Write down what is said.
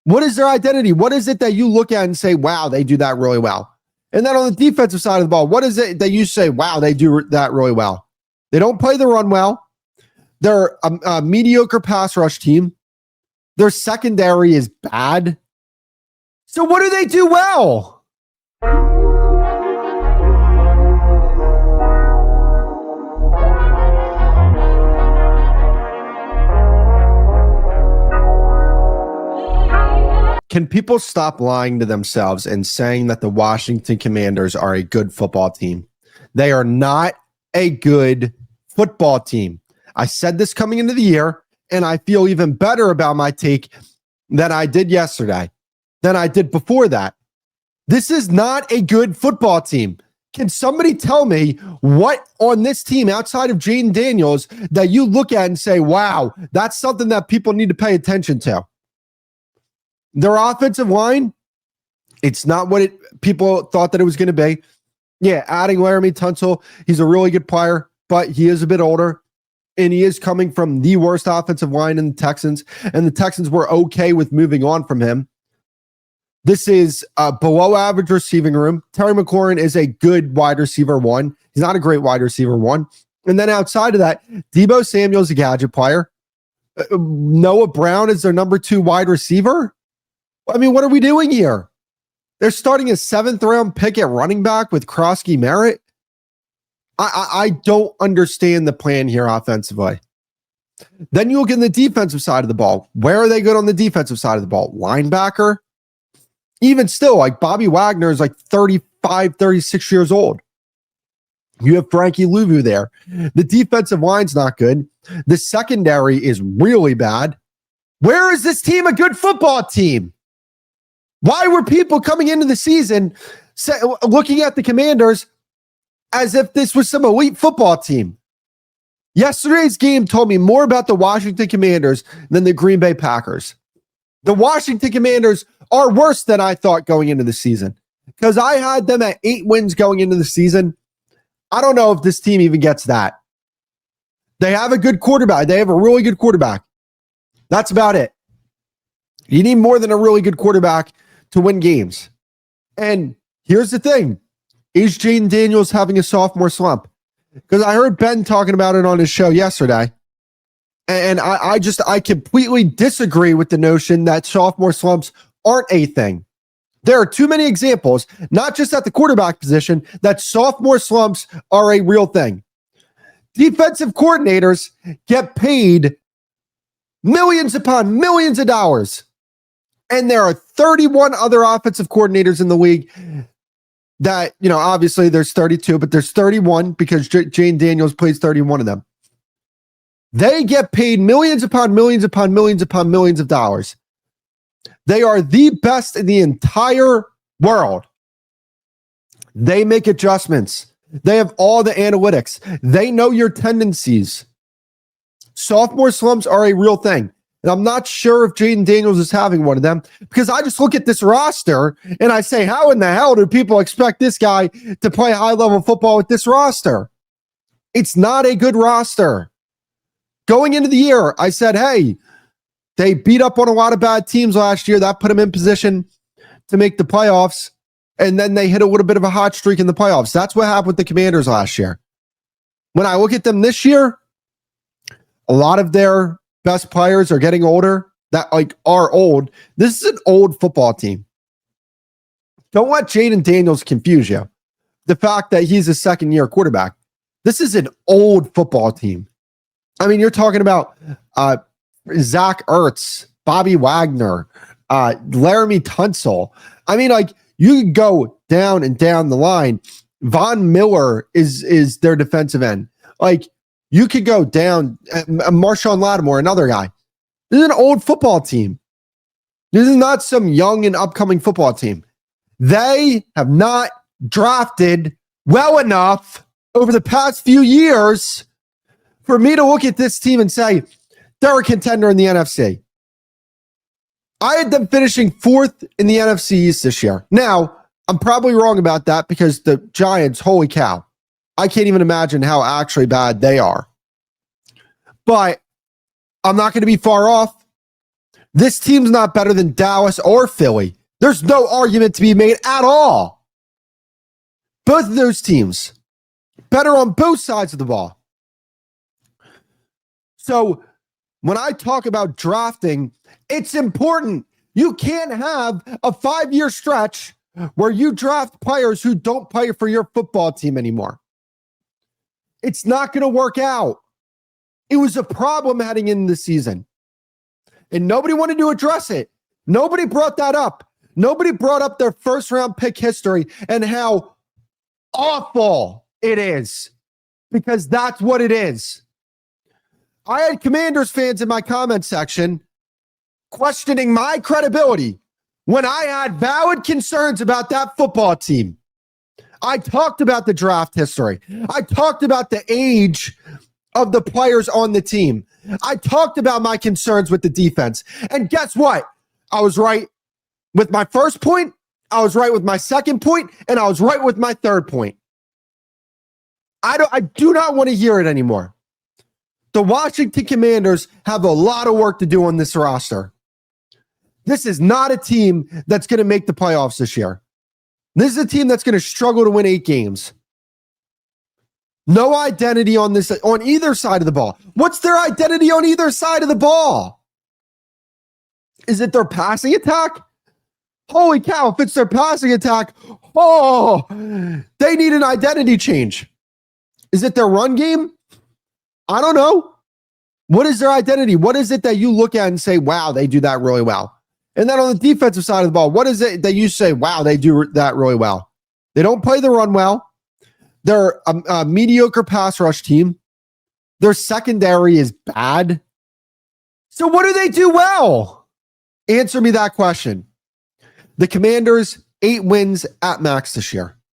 What is their identity? What is it that you look at and say, wow, they do that really well? And then on the defensive side of the ball, what is it that you say, wow, they do that really well? They don't play the run well. They're a mediocre pass rush team. Their secondary is bad. So what do they do well? Can people stop lying to themselves and saying that the Washington Commanders are a good football team? They are not a good football team. I said this coming into the year, and I feel even better about my take than I did yesterday, than I did before that. This is not a good football team. Can somebody tell me what on this team outside of Jaden Daniels that you look at and say, wow, that's something that people need to pay attention to? Their offensive line, it's not what people thought that it was going to be. Yeah, adding Laramie Tunsil, he's a really good player, but he is a bit older, and he is coming from the worst offensive line in the Texans, and the Texans were okay with moving on from him. This is a below-average receiving room. Terry McLaurin is a good wide receiver one. He's not a great wide receiver one. And then outside of that, Deebo Samuel's a gadget player. Noah Brown is their number 2 wide receiver. I mean, what are we doing here? They're starting a 7th-round pick at running back with Krosky Merritt. I don't understand the plan here offensively. Then you look at the defensive side of the ball. Where are they good on the defensive side of the ball? Linebacker? Even still, like Bobby Wagner is like 35, 36 years old. You have Frankie Louvu there. The defensive line's not good. The secondary is really bad. Where is this team a good football team? Why were people coming into the season looking at the Commanders as if this was some elite football team? Yesterday's game told me more about the Washington Commanders than the Green Bay Packers. The Washington Commanders are worse than I thought going into the season because I had them at 8 wins going into the season. I don't know if this team even gets that. They have a good quarterback. They have a really good quarterback. That's about it. You need more than a really good quarterback to win games. And here's the thing. Is Jaden Daniels having a sophomore slump? Because I heard Ben talking about it on his show yesterday. And I completely disagree with the notion that sophomore slumps aren't a thing. There are too many examples, not just at the quarterback position, that sophomore slumps are a real thing. Defensive coordinators get paid millions upon millions of dollars. And there are 31 other offensive coordinators in the league that, obviously there's 32, but there's 31 because Jane Daniels plays 31 of them. They get paid millions upon millions upon millions upon millions of dollars. They are the best in the entire world. They make adjustments. They have all the analytics. They know your tendencies. Sophomore slumps are a real thing. And I'm not sure if Jaden Daniels is having one of them because I just look at this roster and I say, how in the hell do people expect this guy to play high-level football with this roster? It's not a good roster. Going into the year, I said, hey, they beat up on a lot of bad teams last year. That put them in position to make the playoffs. And then they hit a little bit of a hot streak in the playoffs. That's what happened with the Commanders last year. When I look at them this year, a lot of their best players are getting older that are old. This is an old football team. Don't let Jaden Daniels confuse you. The fact that he's a second-year quarterback. This is an old football team. I mean, you're talking about Zach Ertz, Bobby Wagner, Laramie Tunsil. I mean, you can go down and down the line. Von Miller is their defensive end. You could go down. Marshawn Lattimore, another guy. This is an old football team. This is not some young and upcoming football team. They have not drafted well enough over the past few years for me to look at this team and say, they're a contender in the NFC. I had them finishing 4th in the NFC East this year. Now, I'm probably wrong about that because the Giants, holy cow. I can't even imagine how actually bad they are. But I'm not going to be far off. This team's not better than Dallas or Philly. There's no argument to be made at all. Both of those teams better on both sides of the ball. So when I talk about drafting, it's important. You can't have a 5-year stretch where you draft players who don't play for your football team anymore. It's not going to work out. It was a problem heading into the season. And nobody wanted to address it. Nobody brought that up. Nobody brought up their first round pick history and how awful it is, because that's what it is. I had Commanders fans in my comment section questioning my credibility when I had valid concerns about that football team. I talked about the draft history. I talked about the age of the players on the team. I talked about my concerns with the defense. And guess what? I was right with my first point, I was right with my second point, and I was right with my third point. I do not want to hear it anymore. The Washington Commanders have a lot of work to do on this roster. This is not a team that's going to make the playoffs this year. This is a team that's going to struggle to win 8 games. No identity on either side of the ball. What's their identity on either side of the ball? Is it their passing attack? Holy cow, if it's their passing attack, they need an identity change. Is it their run game? I don't know. What is their identity? What is it that you look at and say, wow, they do that really well? And then on the defensive side of the ball, what is it that you say, wow, they do that really well? They don't play the run well. They're a mediocre pass rush team. Their secondary is bad. So what do they do well? Answer me that question. The Commanders, 8 wins at max this year.